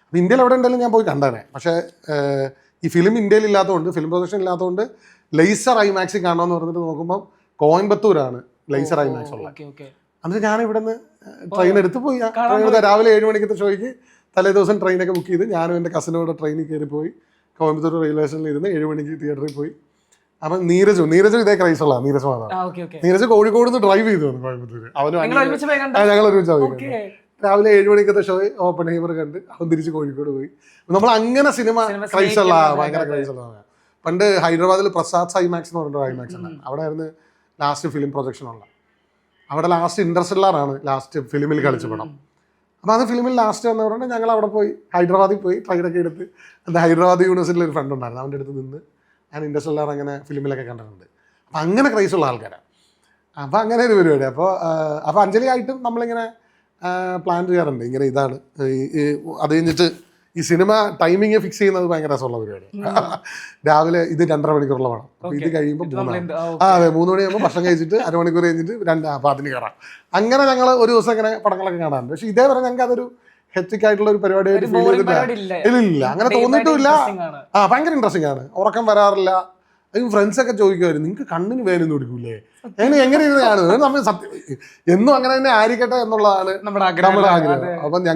അപ്പോൾ ഇന്ത്യയിൽ എവിടെ ഉണ്ടെങ്കിലും ഞാൻ പോയി കണ്ടേനെ. പക്ഷേ ഈ ഫിലിം ഇന്ത്യയിൽ ഇല്ലാത്തതുകൊണ്ട്, ഫിലിം പ്രൊഡക്ഷൻ ഇല്ലാത്തതുകൊണ്ട് ലേസർ ഐമാക്സിൽ കാണണമെന്ന് പറഞ്ഞിട്ട് നോക്കുമ്പോൾ കോയമ്പത്തൂരാണ് ലേസർ ഐമാക്സ് ഉള്ളത്. എന്നിട്ട് ഞാൻ ഇവിടെ നിന്ന് ട്രെയിൻ എടുത്ത് പോയി. രാവിലെ 7 മണിക്കത്തെ ഷോയ്ക്ക് തലേ ദിവസം ട്രെയിനൊക്കെ ബുക്ക് ചെയ്ത് ഞാനും എൻ്റെ കസിനോട് ട്രെയിനിൽ കയറി പോയി കോയമ്പത്തൂർ റെയിൽവേ സ്റ്റേഷനിൽ ഇരുന്ന് 7 മണിക്ക് തിയേറ്ററിൽ പോയി. അപ്പം നീരജും ഇതേ ക്രൈസുള്ള നീരജ് മാധവൻ. നീരജ് കോഴിക്കോട് നിന്ന് ഡ്രൈവ് ചെയ്തു വന്നു കോയമ്പത്തൂർ. ഞങ്ങൾ ഒരുമിച്ച് പോയി. രാവിലെ 7 മണിക്കത്തെ ഷോ ഓപ്പൺ ഹീമർ കണ്ട് അവൻ തിരിച്ച് കോഴിക്കോട് പോയി. നമ്മൾ അങ്ങനെ സിനിമ ക്രൈസുള്ള ഭയങ്കര ക്രൈസുള്ളതാണ്. പണ്ട് ഹൈദരാബാദിൽ പ്രസാദ് ഐമാക്സ് എന്ന് പറഞ്ഞിട്ട് ഐമാക്സ് ഉണ്ടായിരുന്നു. അവിടെ ആയിരുന്നു ലാസ്റ്റ് ഫിലിം പ്രൊജക്ഷനുള്ള. അവിടെ ലാസ്റ്റ് ഇൻറ്റർസ്റ്റെല്ലാറാണ് ലാസ്റ്റ് ഫിലിമിൽ കളിച്ച പടം. അപ്പോൾ അത് ഫിലിമിൽ ലാസ്റ്റ് എന്ന് പറഞ്ഞാൽ ഞങ്ങൾ അവിടെ പോയി ഹൈദരാബാദിൽ പോയി ട്രെയിനൊക്കെ എടുത്ത്. എൻ്റെ ഹൈദരാബാദ് യൂണിവേഴ്സിറ്റിയിൽ ഒരു ഫ്രണ്ട് ഉണ്ടായിരുന്നു, അവൻ്റെ അടുത്ത് നിന്ന് ഞാൻ ഇൻറ്റർസ്റ്റെല്ലാർ അങ്ങനെ ഫിലിമിലൊക്കെ കണ്ടിട്ടുണ്ട്. അപ്പോൾ അങ്ങനെ ക്രൈസുള്ള ആൾക്കാരാണ്. അപ്പോൾ അങ്ങനെ ഒരു പരിപാടി. അപ്പോൾ അഞ്ജലി ആയിട്ടും നമ്മളിങ്ങനെ പ്ലാൻ ചെയ്യാറുണ്ട്. ഇങ്ങനെ ഇതാണ് അത് കഴിഞ്ഞിട്ട് ഈ സിനിമ ടൈമിങ് ഫിക്സ് ചെയ്യുന്നത് ഭയങ്കര രസമുള്ള പരിപാടിയാണ്. രാവിലെ ഇത് 2.5 മണിക്കൂറുള്ള വേണം. അപ്പോൾ ഇത് കഴിയുമ്പോൾ 3 മണിയാകുമ്പോൾ ഭക്ഷണം കഴിച്ചിട്ട് അരമണിക്കൂർ കഴിഞ്ഞിട്ട് അപ്പോൾ അതിന് കയറാം. അങ്ങനെ ഞങ്ങൾ ഒരു ദിവസം ഇങ്ങനെ പടങ്ങളൊക്കെ കാണാറുണ്ട്. പക്ഷേ ഇതേവരെ ഞങ്ങൾക്ക് അതൊരു ഹെക്റ്റിക് ആയിട്ടുള്ള ഒരു പരിപാടിയായിട്ട് ഫീൽ ചെയ്തിട്ടില്ല. ഇല്ല, അങ്ങനെ തോന്നിയിട്ടുമില്ല. ഭയങ്കര ഇൻട്രസ്റ്റിംഗ് ആണ്. ഉറക്കം വരാറില്ല. ഫ്രണ്ട്സൊക്കെ ചോദിക്കുമായിരുന്നു, നിങ്ങൾക്ക് കണ്ണിന് വേനൊന്നും കൊടുക്കൂലേ, എങ്ങനെയാണ് നമ്മൾ സത്യം എന്നും അങ്ങനെ തന്നെ ആയിരിക്കട്ടെ എന്നുള്ളതാണ് നമ്മുടെ ആഗ്രഹം. അപ്പം